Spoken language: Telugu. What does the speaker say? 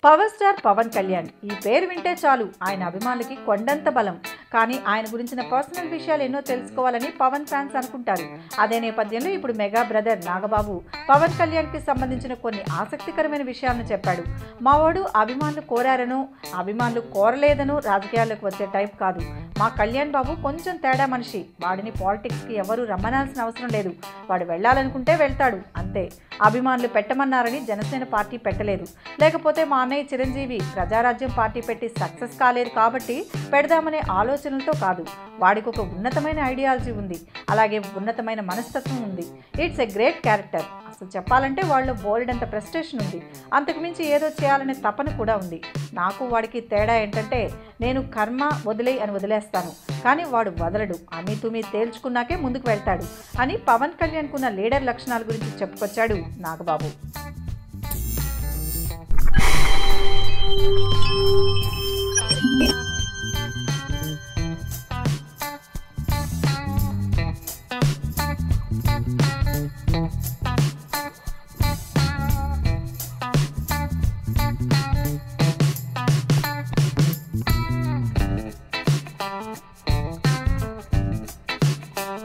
పవర్ స్టార్ పవన్ కళ్యాణ్ ఈ పేరు వింటే చాలు ఆయన అభిమానులకి కొండంత బలం. కానీ ఆయన గురించిన పర్సనల్ విషయాలు ఎన్నో తెలుసుకోవాలని పవన్ ఫ్యాన్స్ అనుకుంటారు. అదే నేపథ్యంలో ఇప్పుడు మెగా బ్రదర్ నాగబాబు పవన్ కళ్యాణ్కి సంబంధించిన కొన్ని ఆసక్తికరమైన విషయాలను చెప్పాడు. మావాడు అభిమానులు కోరారనో అభిమానులు కోరలేదనో రాజకీయాల్లోకి వచ్చే టైప్ కాదు. మా కళ్యాణ్ బాబు కొంచెం తేడా మనిషి. వాడిని పాలిటిక్స్కి ఎవరూ రమ్మనాల్సిన అవసరం లేదు. వాడు వెళ్ళాలనుకుంటే వెళ్తాడు అంతే. అభిమానులు పెట్టమన్నారని జనసేన పార్టీ పెట్టలేదు. లేకపోతే మా అన్నయ్య చిరంజీవి ప్రజారాజ్యం పార్టీ పెట్టి సక్సెస్ కాలేదు కాబట్టి పెడదామనే ఆలోచనలతో కాదు. వాడికి ఒక ఉన్నతమైన ఐడియాలజీ ఉంది, అలాగే ఉన్నతమైన మనస్తత్వం ఉంది. It's a great character. అసలు చెప్పాలంటే వాళ్ళు బోల్డ్ అంత ప్రెస్టేషన్ ఉంది. అంతకుమించి ఏదో చేయాలనే తపన కూడా ఉంది. నాకు వాడికి తేడా ఏంటంటే నేను కర్మ వదిలేయి అని వదిలేస్తాను, కానీ వాడు వదలడు. అమీ తుమీ తేల్చుకున్నాకే ముందుకు వెళ్తాడు అని పవన్ కళ్యాణ్కున్న లీడర్ లక్షణాల గురించి చెప్పుకొచ్చాడు నాగబాబు.